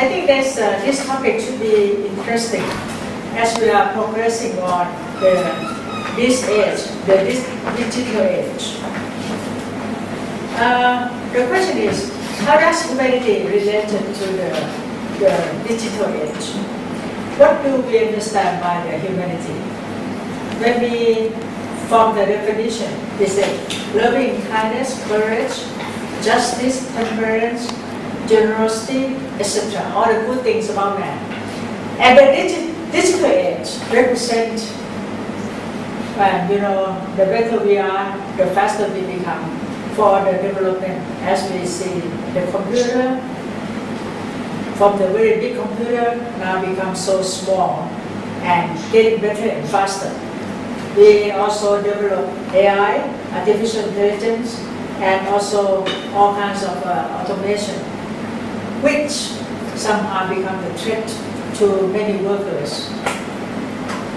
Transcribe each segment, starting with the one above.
I think this topic should be interesting as we are progressing on this age, this digital age. The question is, how does humanity related to the digital age? What do we understand by the humanity? When we form the definition, we say loving kindness, courage, justice, temperance, generosity, etc. All the good things about man. And the digital age represents, the better we are, the faster we become for the development. As we see, the computer, from the very big computer, now becomes so small and getting better and faster. We also develop AI, artificial intelligence, and also all kinds of automation, which somehow become a threat to many workers,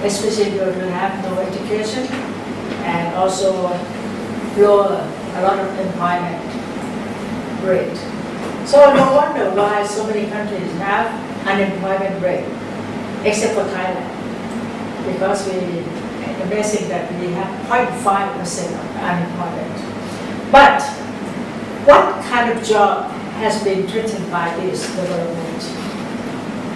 especially those who have no education, and also lower a lot of employment rate. So no wonder why so many countries have unemployment rate, except for Thailand, because it's amazing that we have 0.5% of unemployment. But what kind of job has been threatened by this development,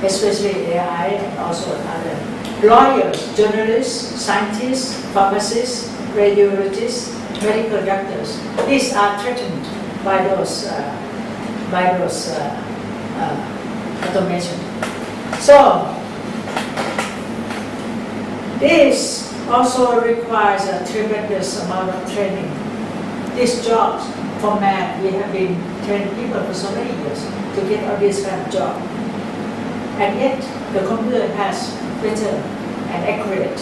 especially AI and also other? Lawyers, journalists, scientists, pharmacists, radiologists, medical doctors. These are threatened by those automation. So this also requires a tremendous amount of training. These jobs for man, we have been training people for so many years to get all this kind of job. And yet the computer has better and accurate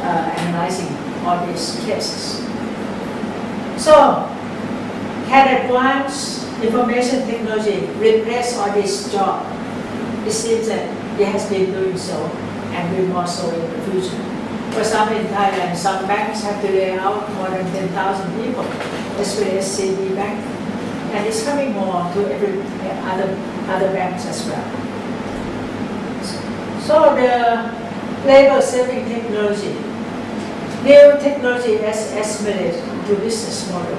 analyzing all these cases. So can advanced information technology replace all this job? It seems that it has been doing so and will more so in the future. For example, in Thailand, some banks have to lay out more than 10,000 people, especially SCB Bank, and it's coming more to every other banks as well. So the labor-saving technology, new technology is estimated to business model.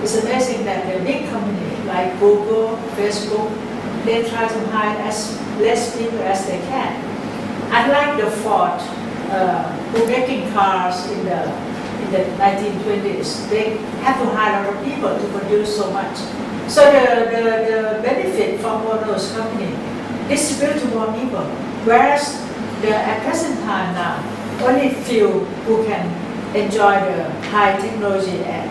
It's amazing that the big company like Google, Facebook, they try to hire as less people as they can. Unlike the Ford, who making cars in the 1920s, they have to hire a lot of people to produce so much. So the benefit from all those companies distribute to more people, whereas at present time now, only few who can enjoy the high technology and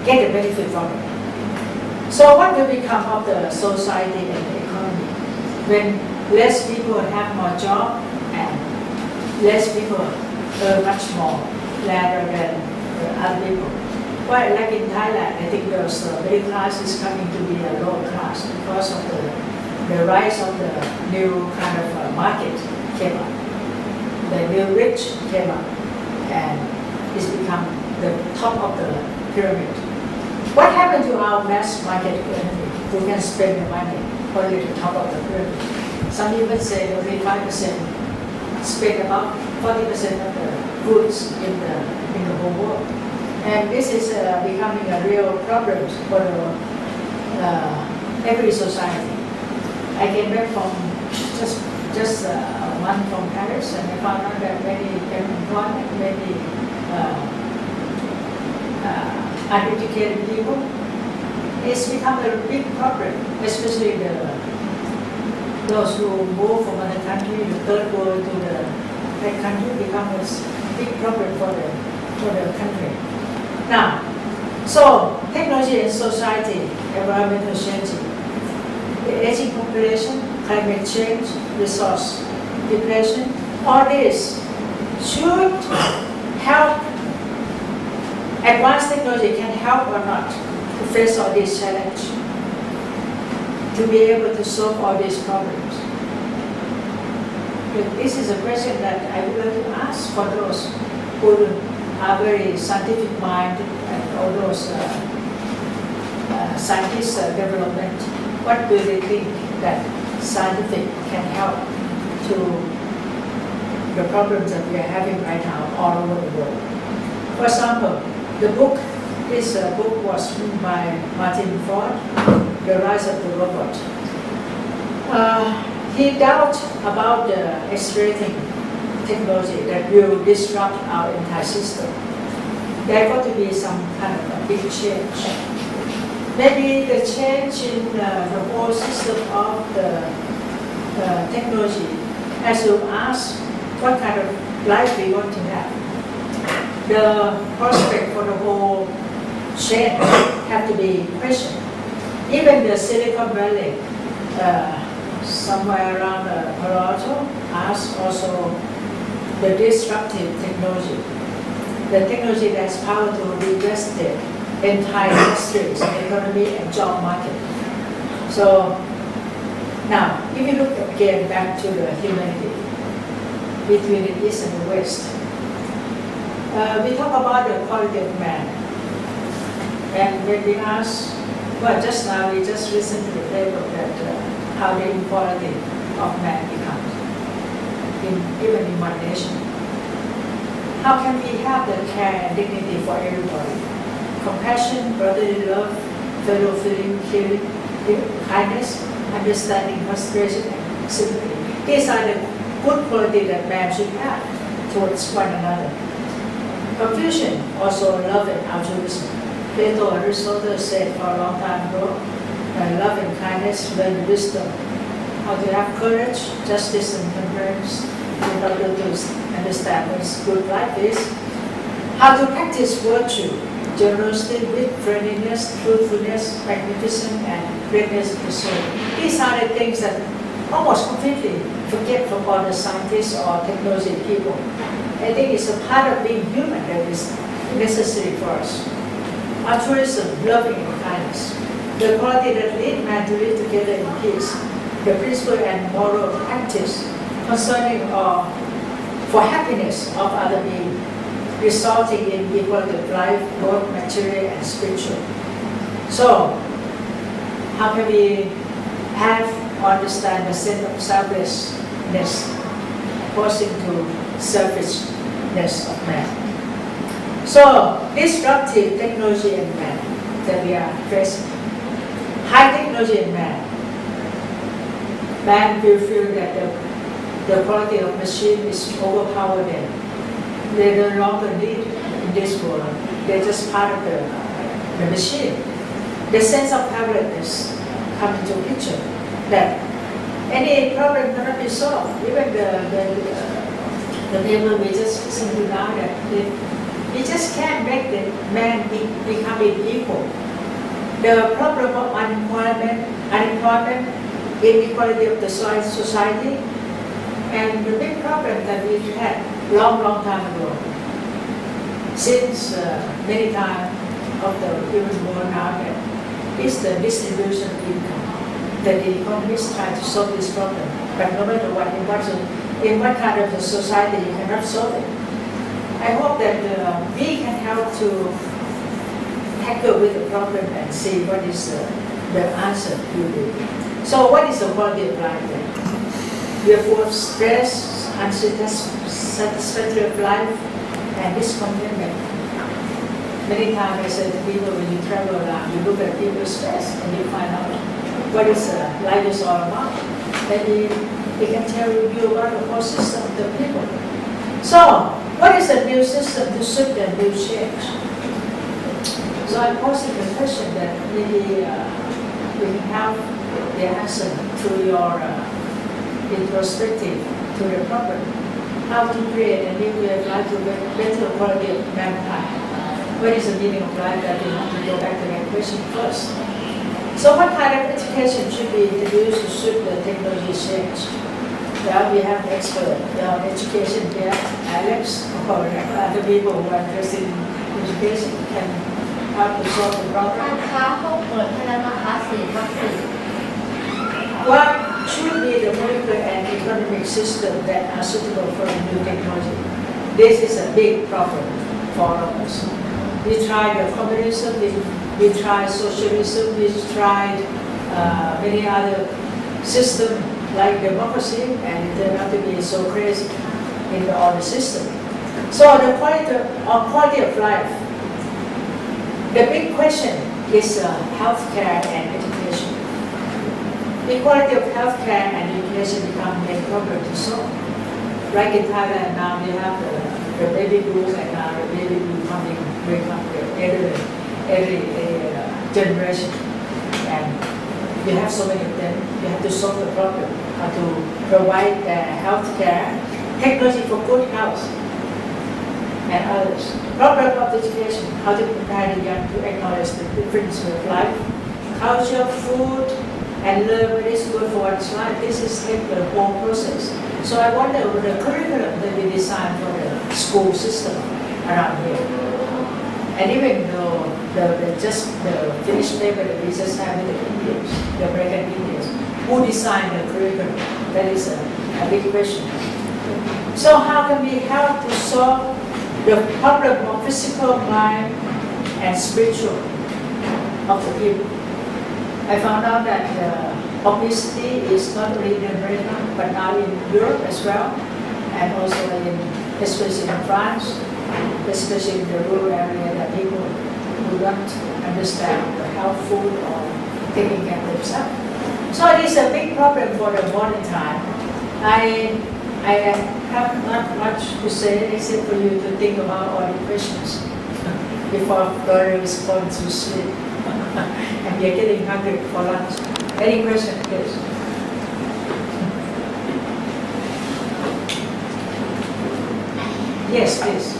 get the benefit from it. So what will become of the society and the economy when less people have more job and less people earn much more rather than other people? Well, like in Thailand, I think those middle class is coming to be a low class because of the rise of the new kind of market came up. The new rich came up and it's become the top of the pyramid. What happened to our mass market economy who can spend the money only the top of the pyramid? Some even say only 5% spend about 40% of the goods in the whole world. And this is becoming a real problem for every society. I came back from just a month from Paris, and I found out that many unemployment, many uneducated people, it's become a big problem, especially those who move from another country, the third world to the third country, becomes a big problem for the country. Now, so technology and society, environmental changing, the aging population, climate change, resource depletion, all this should help. Advanced technology can help or not to face all these challenges, to be able to solve all these problems. But this is a question that I would like to ask for those who are very scientific minded and all those scientists development. what do they think that scientific can help to the problems that we are having right now all over the world. For example, this book was written by Martin Ford, The Rise of the Robot. He doubts about the accelerating technology that will disrupt our entire system. There got to be some kind of a big change. Maybe the change in the whole system of the technology has to ask what kind of life we want to have. The prospect for the whole chain have to be questioned. Even the Silicon Valley, somewhere around Palo Alto, asks also the disruptive technology, the technology that has power to redress the entire industries, economy, and job market. So now, if you look again back to the humanity between the East and the West, we talk about the quality of man. And when we ask, well, just now we just listened to the paper that how the inequality of man becomes, even in one nation. How can we have the care and dignity for everybody? Compassion, brotherly love, fellow feeling, caring, kindness, understanding, consideration, and sympathy. These are the good qualities that man should have towards one another. Confucian also love and altruism. Plato and Aristotle said for a long time ago, love and kindness, learn wisdom, how to have courage, justice, and temperance in order to understand what good life is, how to practice virtue, generosity, wit, friendliness, truthfulness, magnificence, and greatness of the soul. These are the things that almost completely forget from all the scientists or technology people. I think it's a part of being human that is necessary for us. Altruism, loving and kindness, the quality that lead man to live together in peace, the principle and moral practice concerning or for happiness of other beings, resulting in equality of life, both material and spiritual. So, how can we have or understand the sense of selflessness opposing to selfishness of man? So, disruptive technology and man that we are facing. High technology and man. Man will feel that the quality of machine is overpowered them. They no longer need in this world. They're just part of the machine. The sense of helplessness comes into picture that any problem cannot be solved. Even the paper we just listened to now that we just can't make the man become equal. The problem of unemployment, inequality of the society, and the big problem that we had long time ago, since many times of the human world now, that is the distribution of income. That the economists try to solve this problem, but no matter what, in what kind of a society you cannot solve it. I hope that we can help to tackle with the problem and see what is the answer will be. So what is the quality of life then? We are full of stress, unsatisfactory of life, and discontentment. Many times I say to people, when you travel around, you look at people's stress and you find out what is life is all about. Maybe they can tell you about the whole system of the people. So, what is the new system to suit the new change? So I'm posing the question that maybe we can have the answer through your introspective to the problem. How to create a new way of life to better quality of mankind. What is the meaning of life? That we have to go back to that question first. So what kind of education should be introduced to suit the technology change? Well, we have experts on education here, Alex, or other people who are interested in education can help to solve the problem. What should be the political and economic system that are suitable for the new technology? This is a big problem for all of us. We tried communism, we tried socialism, we tried many other systems like democracy, and it turned out to be so crazy in all the system. So the quality of life, the big question is healthcare and education. The quality of healthcare and education become a problem to solve. Like in Thailand now, we have the baby boom, and now the baby boom coming every generation, and you have so many of them. You have to solve the problem, how to provide health care, technology for good health, and others. Problem of education, how to prepare the young to acknowledge the difference of life, culture, food, and learn what is good for one's life. This is the whole process. So I wonder what the curriculum that we design for the school system around here. And even though the finished paper that we just have in the Indians, the American Indians, who designed the curriculum? That is a big question. So how can we help to solve the problem of physical, mind, and spiritual of the people? I found out that obesity is not only in America, but now in Europe as well, and also especially in France, especially in the rural area, that people who don't understand the health food or taking care of themselves. So it is a big problem for the modern time. I have not much to say except for you to think about all the questions before Gloria is going to sleep. And we are getting hungry for lunch. Any question, please? Yes, please.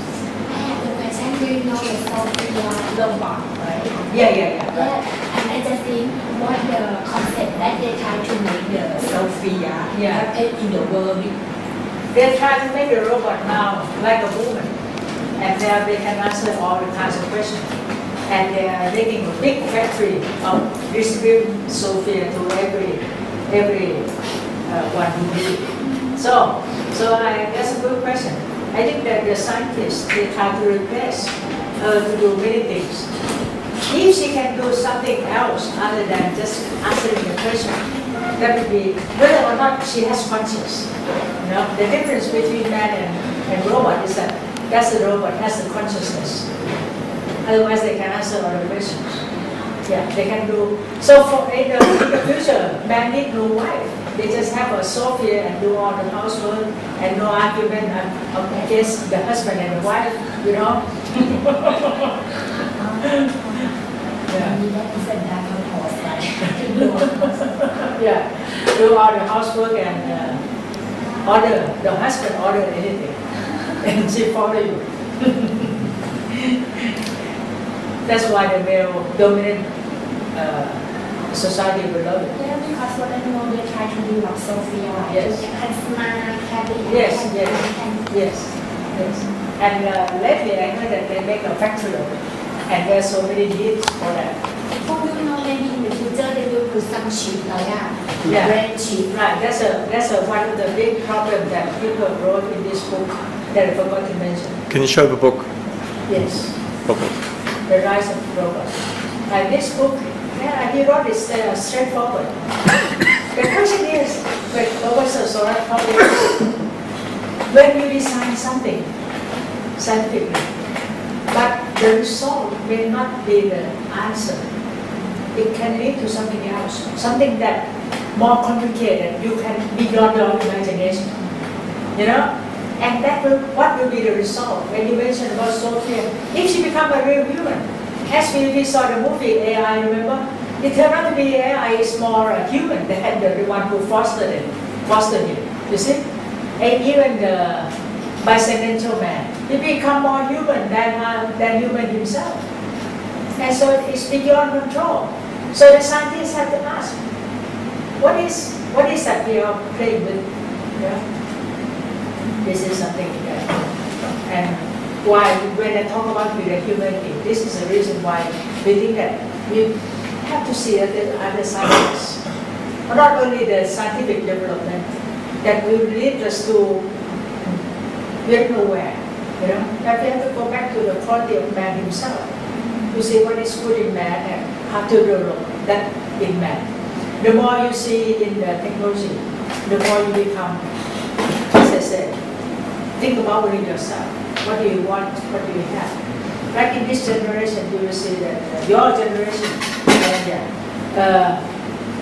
I have a question. Do you know the Sophia robot, right? Yeah. Right. And I just think what the concept that they try to make the Sophia in the world. They try to make the robot now like a woman, and there they can answer all the kinds of questions. And they are making a big factory of distributing Sophia to every one who needs it. So that's a good question. I think that the scientists, they try to replace her to do many things. If she can do something else other than just answering the question, that would be whether or not she has conscience. You know, the difference between man and robot is that the robot has the consciousness. Otherwise, they can answer all the questions. Yeah, they can do. So in the future, man need no wife. They just have a Sophia and do all the housework and no argument against the husband and the wife, you know. Yeah, do all the housework and order, the husband order anything and she follow you. That's why the male dominant society will love it. Yeah, because what I know they try to do like Sophia, yes. To get smart, happy. Yes. And lately I heard that they make a factory of it, and there's so many needs for that. Oh, you know, maybe in the future they will put some chip like brain chip. Right. That's one of the big problems that people wrote in this book that I forgot to mention. Can you show the book? Yes. Okay. The Rise of Robots. And this book, he wrote it straightforward. The question is, when you design something scientifically, but the result may not be the answer, it can lead to something else, something that more complicated, you can beyond your imagination, you know? And what will be the result? When you mentioned about Sophia, if she become a real human, as we saw the movie AI, remember? It turned out to be AI is more human than the one who fostered him. You see? And even the bicentennial man, he become more human than human himself. And so it's beyond control. So the scientists have to ask, what is that we are playing with? Yeah? This is something that, and why when I talk about with the humanity, this is the reason why we think that we have to see other scientists, not only the scientific development that will lead us to get nowhere, you know, that we have to go back to the quality of man himself, to see what is good in man and how to develop that in man. The more you see in the technology, the more you become, as I said, think about within yourself. What do you want? What do you have? Like in this generation, you will see that your generation, and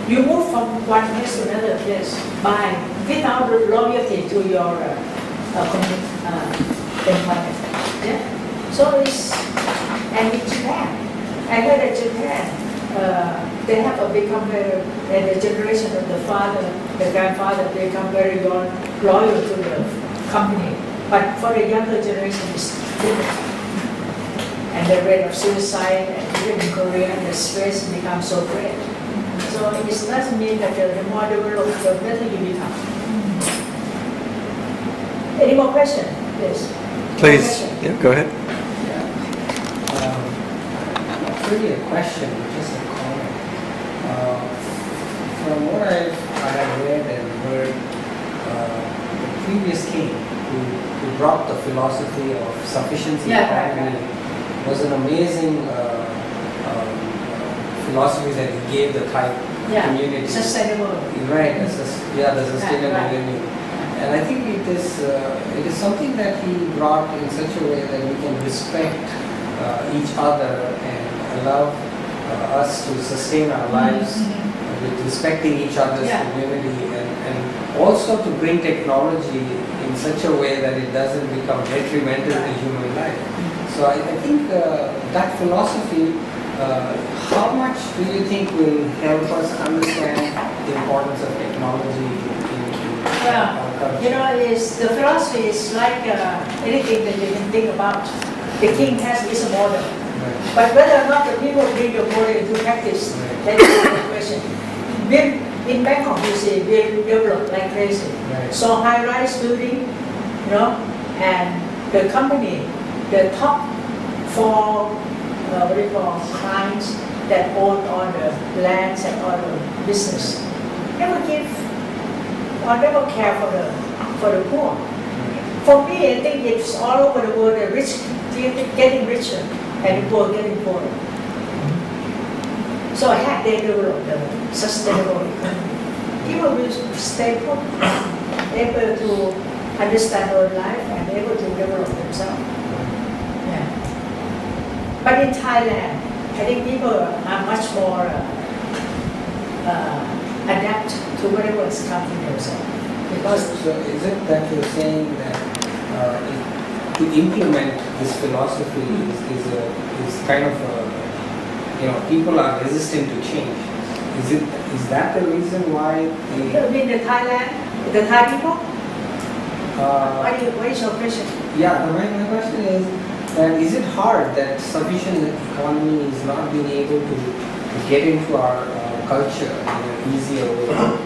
you move from one place to another place without loyalty to your employment. Yeah. So it's, and in Japan, I heard that Japan, they have become very, and the generation of the father, the grandfather, they become very loyal to the company. But for the younger generation, it's different. And the rate of suicide, and even in Korea, the stress becomes so great. So it doesn't mean that the more developed, the better you become. Any more questions? Please. Please, yeah, go ahead. Not really a question, but just a comment. From what I have read and heard, the previous king who brought the philosophy of sufficiency economy was an amazing philosophy that he gave the Thai community. Sustainable. Right, the sustainable living. And I think it is something that he brought in such a way that we can respect each other and allow us to sustain our lives with respecting each other's community, and also to bring technology in such a way that it doesn't become detrimental to human life. So I think that philosophy, how much do you think will help us understand the importance of technology in our culture? You know, the philosophy is like anything that you can think about. The king has his model. Right. But whether or not the people bring the model into practice, that is the question. In Bangkok, you see, we develop like crazy. Right. So high-rise building, you know, and the company, the top 4 clients that own all the lands and all the business never give or never care for the poor. For me, I think it's all over the world, the rich getting richer and the poor getting poorer. So had they developed the sustainable economy, people will stay put, able to understand their life and able to develop themselves. Yeah. But in Thailand, I think people are much more adapt to whatever is coming themselves. Because So is it that you're saying that to implement this philosophy is kind of people are resistant to change? Is that the reason why? you mean the Thailand, the Thai people? What is your question? Yeah, my question is it hard that sufficient economy is not being able to get into our culture in an easier way?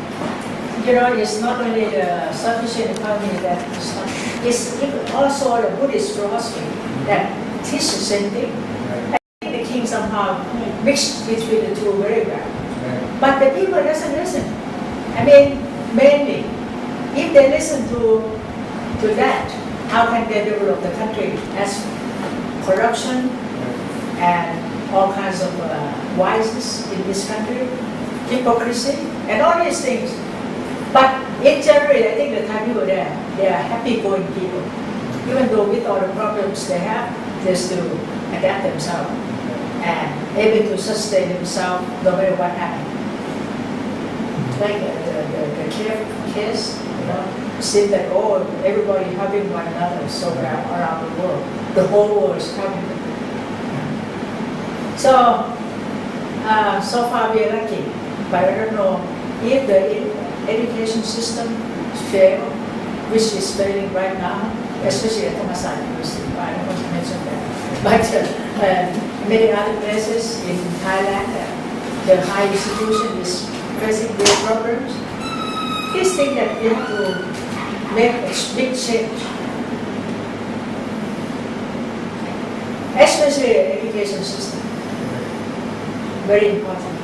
You know, it's not only the sufficient economy that is not, it's also the Buddhist philosophy that teaches the same thing. Right. I think the king somehow mixed between the two very well. Right. But the people doesn't listen. I mean, mainly, if they listen to that, how can they develop the country? As corruption and all kinds of vices in this country, hypocrisy, and all these things. But in general, I think the Thai people there, they are happy-going people. Even though with all the problems they have, they still adapt themselves and able to sustain themselves no matter what happens. Like the case, you know, see that everybody helping one another so around the world. The whole world is helping. So, so far we are lucky, but I don't know if the education system fail, which is failing right now, especially at Thammasat University. I don't want to mention that. But many other places in Thailand, the high institution is facing real problems. This thing that we have to make a big change, especially the education system. Very important.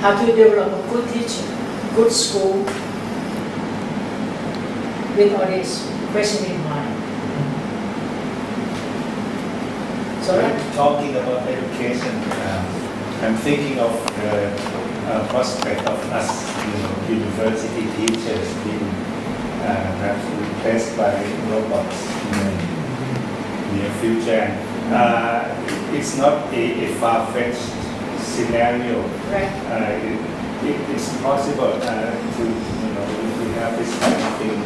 How to develop a good teacher, good school, with all this question in mind. So Talking about education, I'm thinking of prospect of us, university teachers being perhaps replaced by robots in the near future. It's not a far-fetched scenario. Right. It's possible to have this kind of thing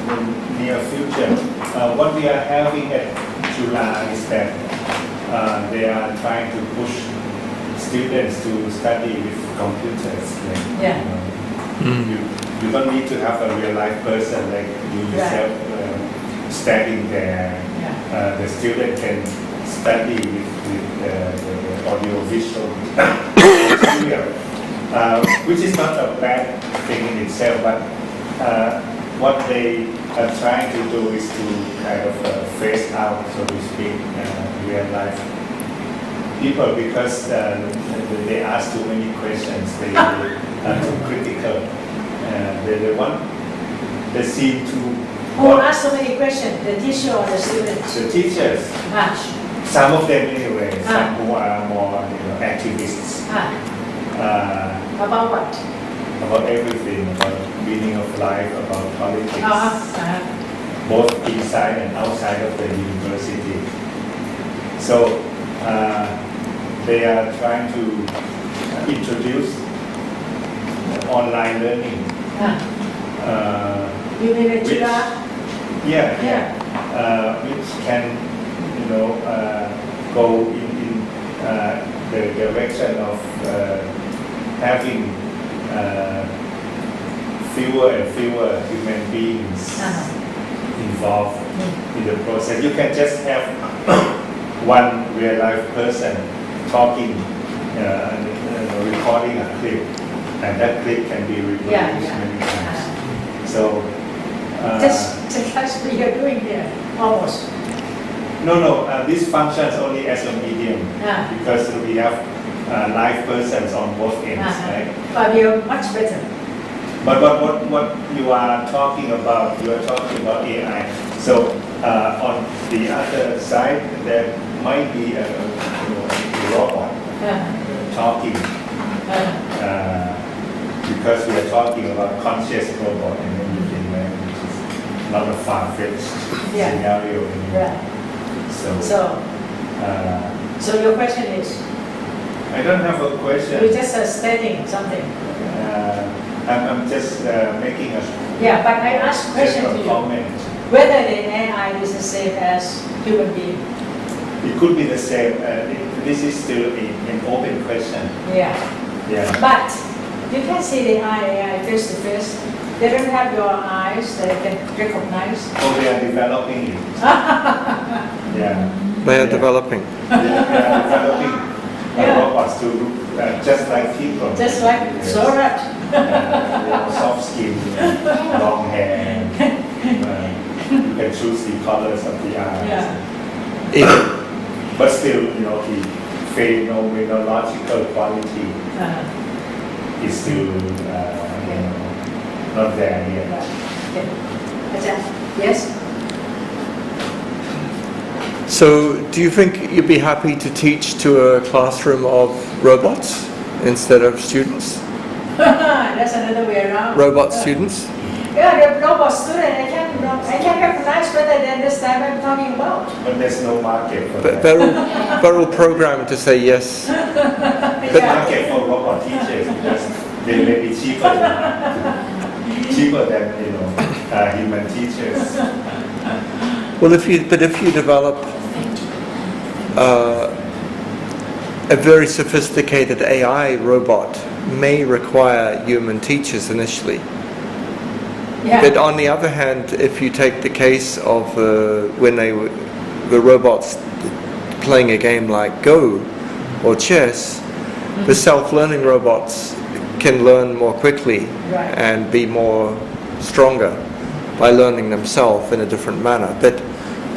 in near future. What we are having at Chula is that they are trying to push students to study with computers. Yeah. You don't need to have a real life person like you yourself standing there. Yeah. The student can study with the audio visual material, which is not a bad thing in itself, but what they are trying to do is to kind of phase out, so to speak, real life people, because they ask too many questions, they are too critical. They seem to... Who ask so many questions, the teacher or the students? The teachers. Some of them anyway, some who are more activists. About what? About everything, about meaning of life, about politics, both inside and outside of the university. So they are trying to introduce online learning. You mean a Chula? Which can go in the direction of having fewer and fewer human beings involved in the process. You can just have one real life person talking, recording a clip, and that clip can be reproduced many times. So just like what you're doing here, almost. No, this functions only as a medium because we have live persons on both ends, right? But you're much better. But what you are talking about, AI. So on the other side, there might be a robot talking, because we are talking about conscious robot and everything, right? Which is not a far-fetched scenario anymore. So your question is? I don't have a question. You're just stating something. I'm just making a but I asked a question to you. Comment. Whether the AI is the same as human being. It could be the same. This is still an open question. But you can see the AI face to face. They don't have your eyes that they can recognize. Oh, they are developing it. They are developing. They are developing robots to look just like people. Just like Zorat. Soft skin, long hair. You can choose the colors of the eyes. But still, the phenomenological quality is still not there yet. Yes? So, do you think you'd be happy to teach to a classroom of robots instead of students? That's another way around. Robot students? The robot student, I can recognize whether they understand what I'm talking about. But there's no market for that. They're all programmed to say yes. The market for robot teachers, because they may be cheaper than human teachers. Well, if you develop a very sophisticated AI robot may require human teachers initially. But on the other hand, if you take the case of when the robots playing a game like Go or chess, the self-learning robots can learn more quickly and be more stronger by learning themselves in a different manner. But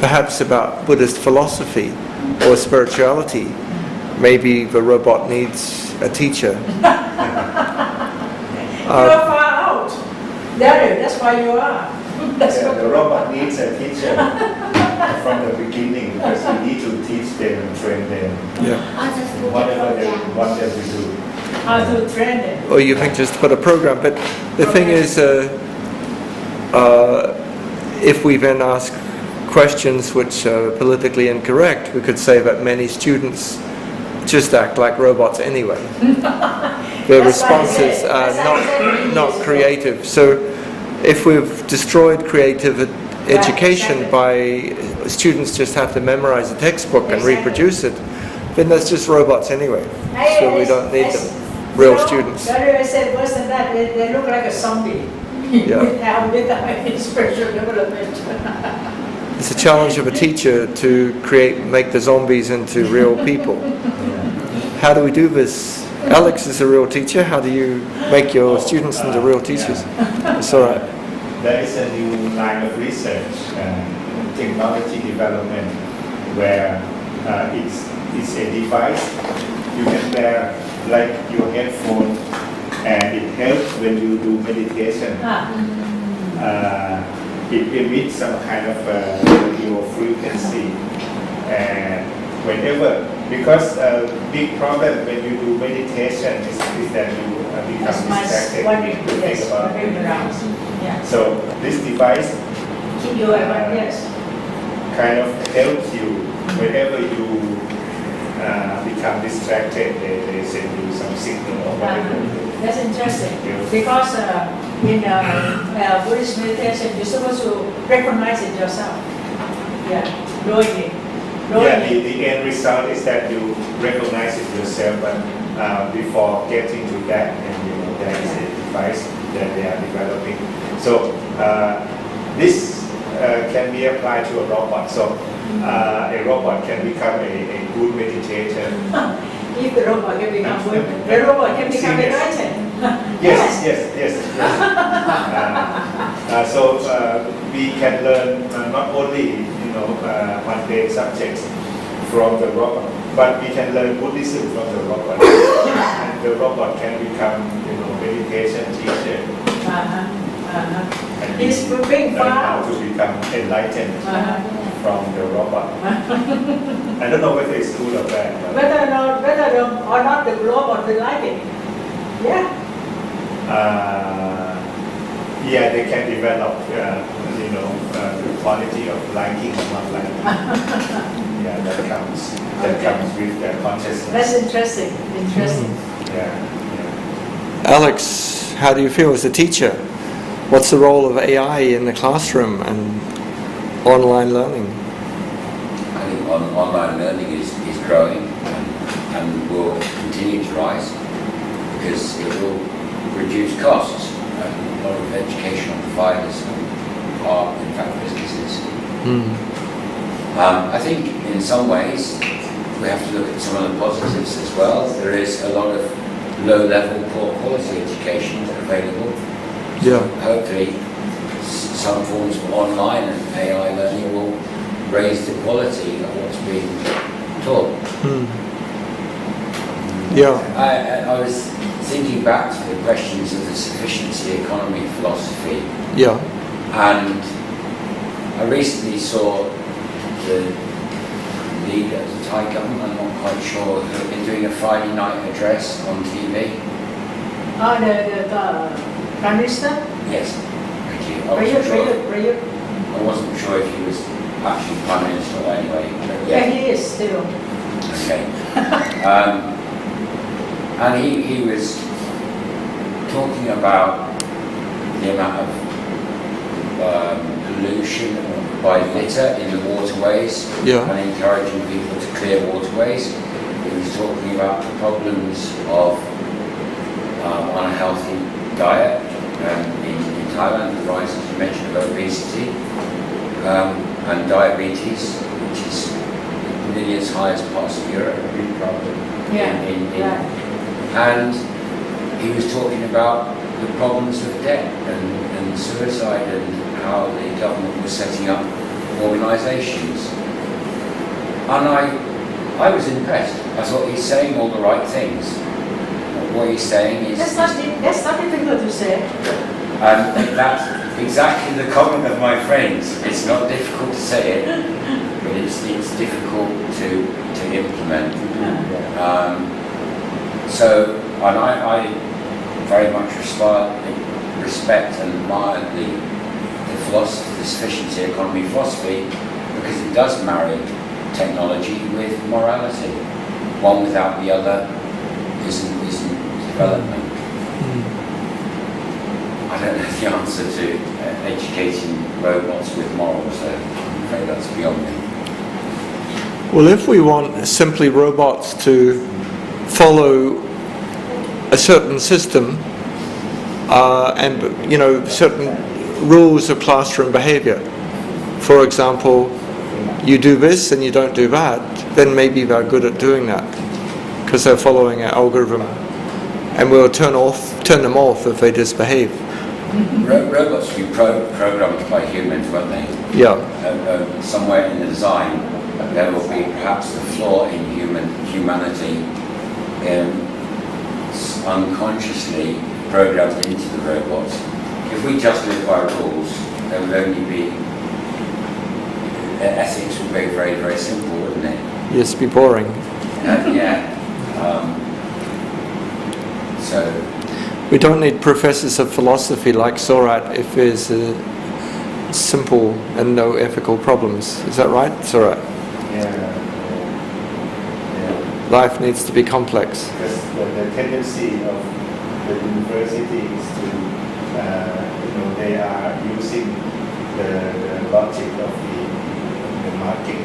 perhaps about Buddhist philosophy or spirituality, maybe the robot needs a teacher. You're far out. That's why you are. The robot needs a teacher from the beginning, because you need to teach them and train them. Whatever they want them to do. How to train them. or you can just put a program. But the thing is, if we then ask questions which are politically incorrect, we could say that many students just act like robots anyway. Their That's what I responses said. are That's what I said not years ago. creative. So if we've destroyed creative education by students just have to memorize a textbook and Exactly. reproduce it, then that's just robots anyway. So we don't need them. You Real know, students. the other way I said worse than that, they look like a zombie. Yeah. without any special development. It's a challenge of a teacher to make the zombies into real people. How do we do this? Alex is a real teacher. How do you make your students into real teachers? It's all right. There is a new line of research, technology development, where it's a device you can wear like your headphone, and it helps when you do meditation. It emits some kind of radio frequency, and whenever, because big problem when you do meditation is that you become distracted. You think about it. Yeah. So this device Keep your yes. kind of helps you whenever you become distracted. They send you some signal or whatever. That's interesting. Yeah. Because in Buddhist meditation, you're supposed to recognize it yourself. Yeah, knowing it. Yeah, the end result is that you recognize it yourself, but before getting to that, and there is a device that they are developing. So this can be applied to a robot. So a robot can become a good meditator. If the robot can become good, the robot can become enlightened. Yes. So we can learn not only mundane subjects from the robot, but we can learn Buddhism from the robot, and the robot can become meditation teacher. And It's we being learn how far. to become enlightened from the robot. I don't know whether it's good or bad. But Whether or not the robot will like it. Yeah. yeah, they can develop, the quality of liking or not liking. Yeah, that comes with their consciousness. That's interesting. Yeah. Alex, how do you feel as a teacher? What's the role of AI in the classroom and online learning? I think online learning is growing and will continue to rise because it will reduce costs. A lot of educational providers are in fact businesses. I think in some ways we have to look at some of the positives as well. There is a lot of low-level, poor quality education available. Yeah. Hopefully some forms of online and AI learning will raise the quality of what's being taught. Yeah. I was thinking back to the questions of the sufficiency economy philosophy, Yeah. and I recently saw the leader of the Thai government, I'm not quite sure, who had been doing a Friday night address on TV. Oh, the Prime Minister? Yes, thank you. I wasn't sure if he was actually Prime Minister anyway. But Yeah, he is still. Okay. And he was talking about the amount of pollution by litter in the waterways, Yeah. and encouraging people to clear waterways. He was talking about the problems of unhealthy diet in Thailand, the rise, as you mentioned, of obesity and diabetes, which is nearly as high as parts of Europe. And he was talking about the problems of debt and suicide and how the government was setting up organisations. And I was impressed. I thought he's saying all the right things. What he's saying is... That's not difficult to say. And that's exactly the comment of my friends. It's not difficult to say it, but it's difficult to implement. So and I very much respect and admire the philosophy, the sufficiency economy philosophy, because it does marry technology with morality. One without the other isn't development. I don't know the answer to educating robots with morals, so I'm afraid that's beyond me. Well, if we want simply robots to follow a certain system and certain rules of classroom behavior, for example, you do this and you don't do that, then maybe they're good at doing that because they're following an algorithm, and we'll turn them off if they misbehave. Robots will be programmed by humans, won't they? Yeah. Somewhere in the design, there will be perhaps the flaw in humanity unconsciously programmed into the robots. If we just live by rules, there will only be ethics will be very, very simple, wouldn't it? Yes, be boring. So we don't need professors of philosophy like Sorat if there's simple and no ethical problems. Is that right, Sorat? Yeah. Life needs to be complex. Because the tendency of the university is to, they are using the logic of the market,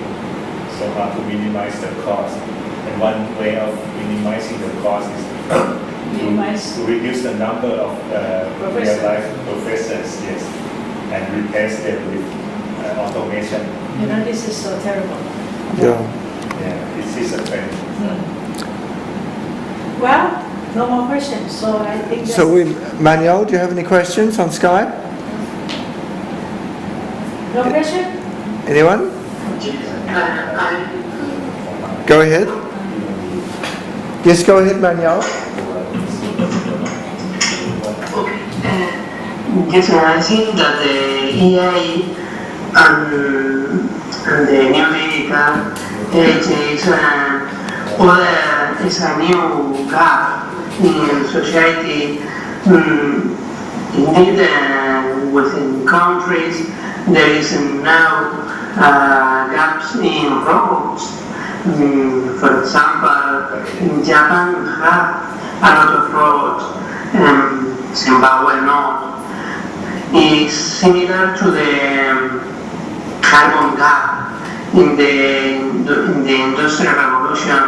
so how to minimize the cost. And one way of minimizing the cost is to reduce the number of real-life professors, yes, and replace them with automation. This is so terrible. Yeah. This is a trend. Well, no more questions, so I think that's... So Manuel, do you have any questions on Skype? No question? Anyone? Go ahead. Yes, go ahead, Manuel. Yes, I think that the AI and the new digital age is a new gap in society. Indeed, within countries, there is now gaps in robots. For example, in Japan, we have a lot of robots. Zimbabwe not. Is similar to the carbon gap in the Industrial Revolution.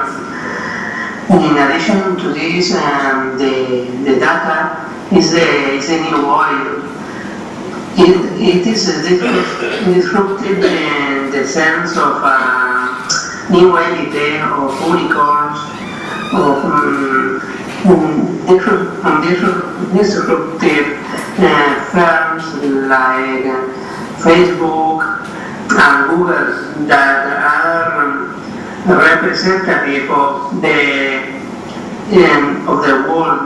In addition to this, the data is the new oil. It is disruptive in the sense of new elite, of unicorns, of disruptive firms like Facebook and Google that are representative of the world,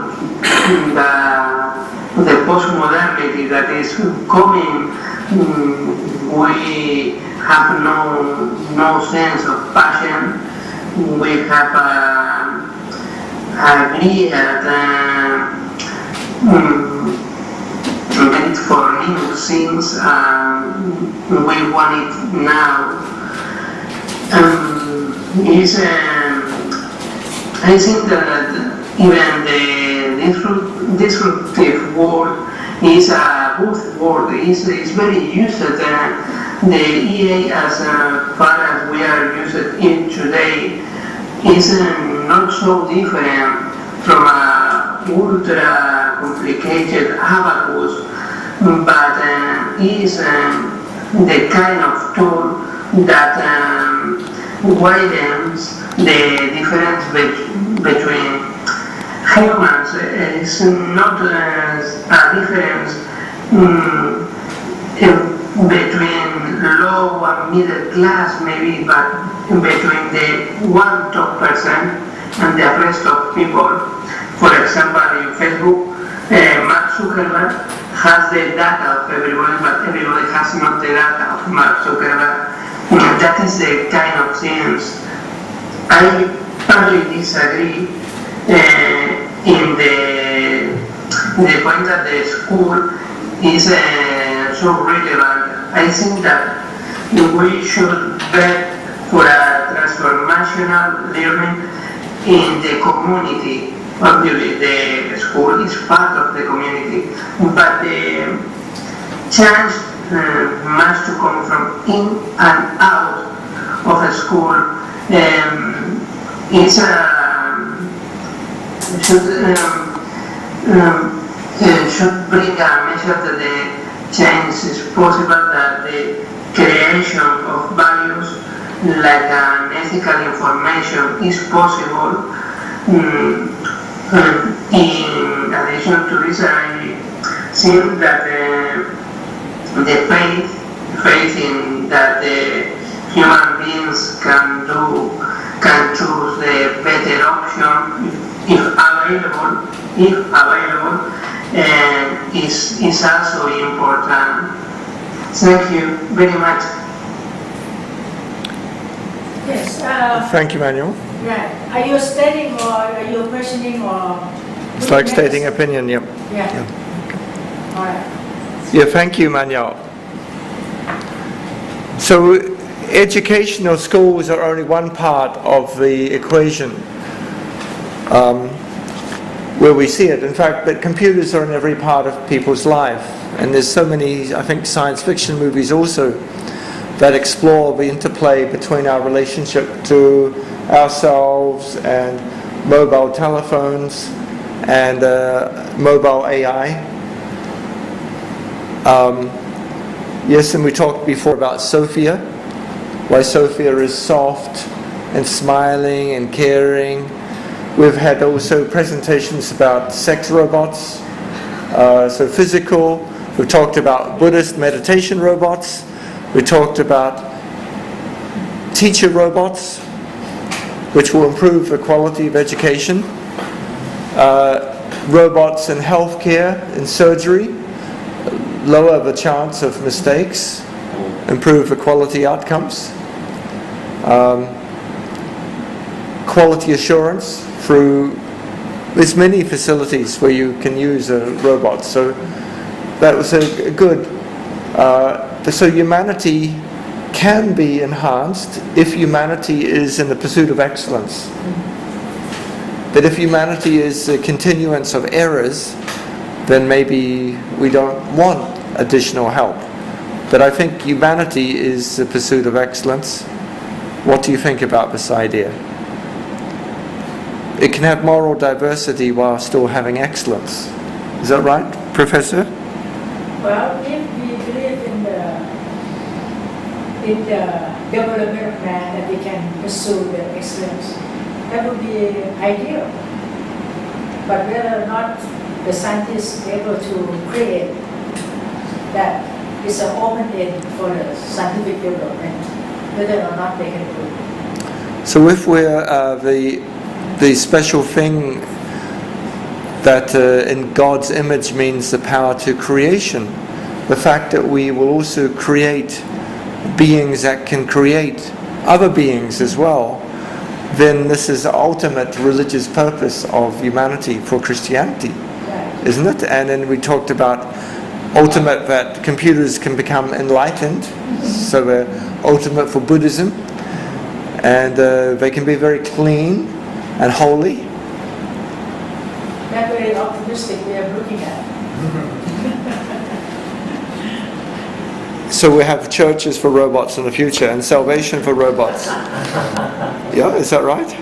the postmodernity that is coming. We have no sense of passion. We have agreed need for new things. We want it now. I think that even the disruptive word is a good word. It's very used. The EA, as far as we are used in today, is not so different from a ultra complicated abacus, but is the kind of tool that widens the difference between humans. It's not a difference between low and middle class maybe, but between the 1 top percent and the rest of people. For example, in Facebook, Mark Zuckerberg has the data of everybody, but everybody has not the data of Mark Zuckerberg. That is the kind of things I partly disagree. in the point that the school is so relevant. I think that we should bet for a transformational learning in the community. Obviously, the school is part of the community, but the change must come from in and out of a school. Should bring a message that the change is possible, that the creation of values like an ethical information is possible. In addition to this, I think that the faith in that the human beings can choose the better option if available, is also important. Thank you very much. Yes. Thank you, Manuel. Right. Are you stating or are you questioning or? It's like stating opinion, yep. Yeah. All right. Yeah, thank you, Manuel. So, educational schools are only one part of the equation where we see it. In fact, but computers are in every part of people's life. And there's so many, I think, science fiction movies also that explore the interplay between our relationship to ourselves and mobile telephones and mobile AI. Yes, and we talked before about Sophia, why Sophia is soft and smiling and caring. We've had also presentations about sex robots, so physical. We've talked about Buddhist meditation robots. We talked about teacher robots, which will improve the quality of education. Robots in healthcare, in surgery, lower the chance of mistakes, improve the quality outcomes. Quality assurance through, there's many facilities where you can use a robot. So that was a good, so humanity can be enhanced if humanity is in the pursuit of excellence. But if humanity is a continuance of errors, then maybe we don't want additional help. But I think humanity is the pursuit of excellence. What do you think about this idea? It can have moral diversity while still having excellence. Is that right, Professor? Well, if we believe in the development of man, that we can pursue the excellence, that would be ideal. But whether or not the scientists are able to create that is an open end for the scientific development, whether or not they can do it. So if we're the special thing that in God's image means the power to creation, the fact that we will also create beings that can create other beings as well, then this is the ultimate religious purpose of humanity for Christianity, isn't it? And then we talked about ultimate, that computers can become enlightened, so they're ultimate for Buddhism, and they can be very clean and holy. That's very optimistic way of looking at it. So we have churches for robots in the future and salvation for robots. Yeah, is that right?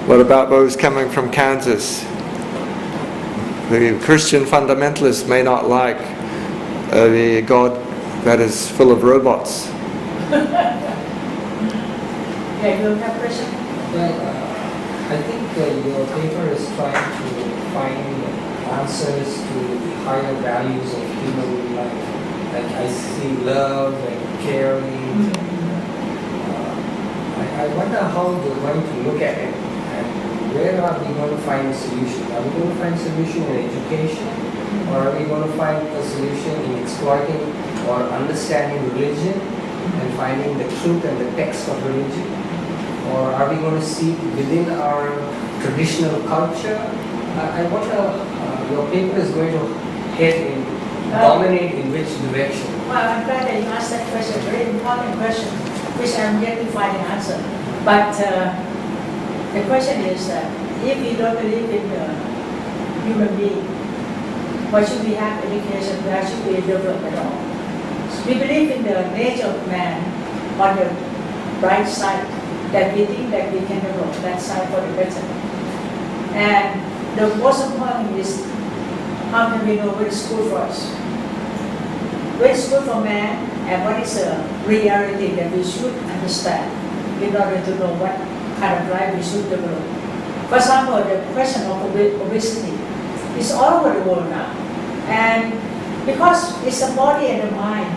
What about those coming from Kansas? The Christian fundamentalists may not like the God that is full of robots. Yeah, you have a question? Well, I think your paper is trying to find answers to higher values of human life. Like I see love and caring. I wonder how you're going to look at it, and where are we going to find a solution? Are we going to find a solution in education, or are we going to find a solution in exploiting or understanding religion, and finding the truth and the text of religion? Or are we going to seek within our traditional culture? I wonder your paper is going to head in, dominate in which direction? Well, I'm glad that you asked that question, very important question, which I'm yet to find an answer. But the question is that if we don't believe in the human being, why should we have education? Why should we develop at all? We believe in the nature of man on the right side, that we think that we can develop that side for the better. And the most important is how can we know what is good for us? What is good for man and what is a reality that we should understand in order to know what kind of life we should develop. For example, the question of obesity is all over the world now. And because it's the body and the mind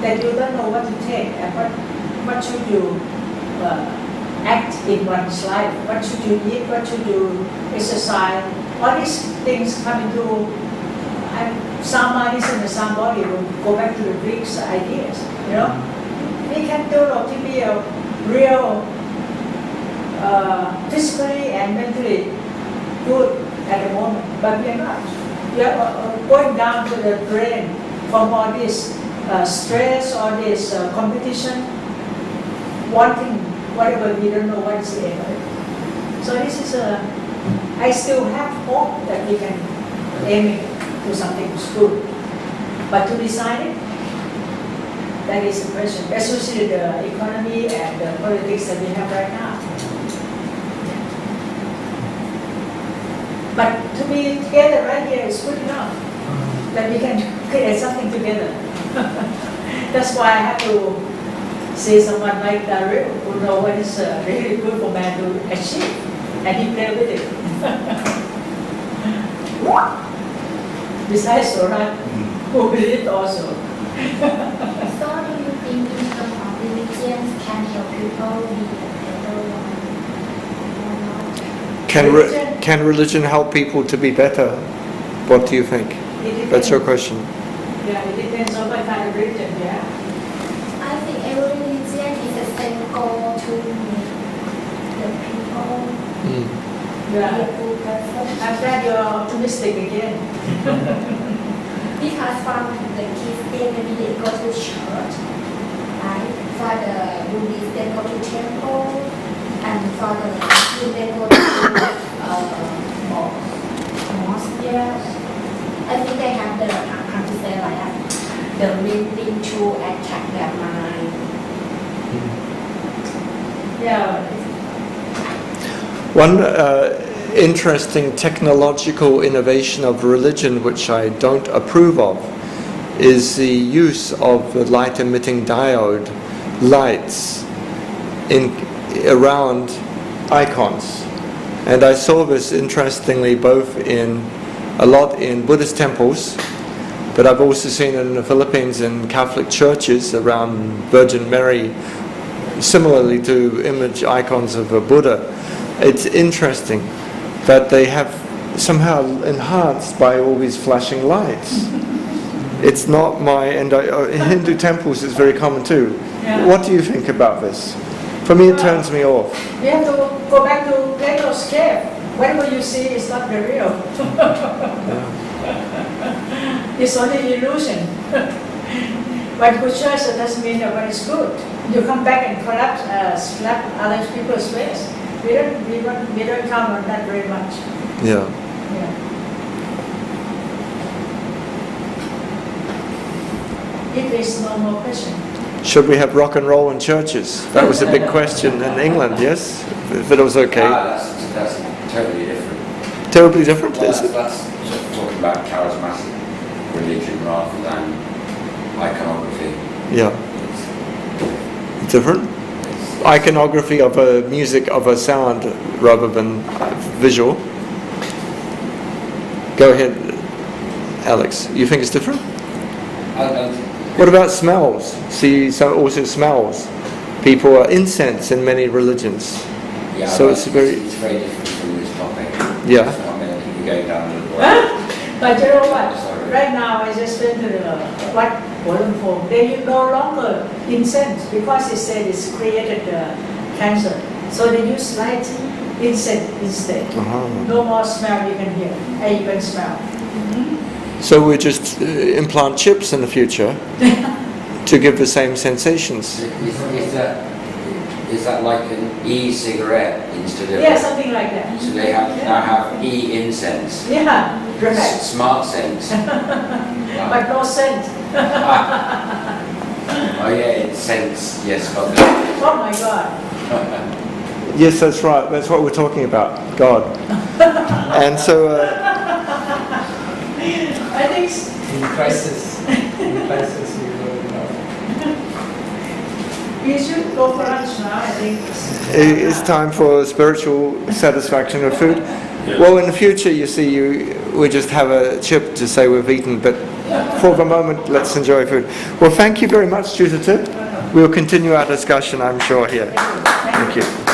that you don't know what to take and what should you act in one's life, what should you eat, what should you exercise, all these things come into some minds and some body will go back to the Greeks ideas, you know. We can develop to be a real physically and mentally good at the moment, but we are not. We are going down to the brain from all this stress, all this competition, wanting whatever we don't know what is the end of it. So this is I still have hope that we can aim to something good. But to design it, that is the question, especially the economy and the politics that we have right now. But to be together right here is good enough, that we can create something together. That's why I have to say someone like Daryl who know what is really good for man to achieve, and he play with it. Besides Soran, who believed also. So do you think in terms of religion can help people be a better one or not? Can religion help people to be better? What do you think? That's your question. Yeah, it depends on what kind of religion, yeah. I think every religion is the same goal to make the people be a good person. I'm glad you're optimistic again. Because from the Christian, maybe they go to church, right? For the Buddhist, they go to temple, and for the Muslim, they go to mosque. Yeah. I think they have the, how to say like that, the main thing to attack their mind. Yeah. One interesting technological innovation of religion which I don't approve of is the use of the light-emitting diode lights around icons. And I saw this interestingly both a lot in Buddhist temples, but I've also seen it in the Philippines in Catholic churches around Virgin Mary, similarly to image icons of a Buddha. It's interesting that they have somehow enhanced by all these flashing lights. It's not in Hindu temples it's very common too. Yeah. What do you think about this? For me it turns me off. We have to go back to Plato's cave. Whatever you see is not the real. It's only illusion. But good choice doesn't mean that what is good. You come back and slap other people's face. We don't count on that very much. Yeah. If there's no more question. Should we have rock and roll in churches? That was a big question in England, yes? If it was okay. That's totally different. Terribly different, Well, is it? that's sort of talking about charismatic religion rather than iconography. Yeah. Different? Iconography of a music, of a sound, rather than visual. Go ahead, Alex. You think it's different? I don't. What about smells? See, so also smells. People are incense in many religions. Yeah, So it's very different from this topic. Yeah. So I'm going to go down a little way. But you know what? Sorry. Right now I just went to what They no longer incense because they said it's created cancer. So they use light incense instead. No more smell you can hear, and you can smell. So we just implant chips in the future to give the same sensations. Is that like an e-cigarette instead of? Yeah, something like that. So they now have e-incense. Yeah, right. Smart sense. But no scent. Oh yeah, it scents. Yes, got Oh my God. Yes, that's right. That's what we're talking about, God. And so, I think In crisis, you go, we should go for lunch now. I think it's time for spiritual satisfaction of food. Well, in the future, you see, we just have a chip to say we've eaten, but for the moment, let's enjoy food. Well, thank you very much, Chutatip. We'll continue our discussion, I'm sure, here. Thank you.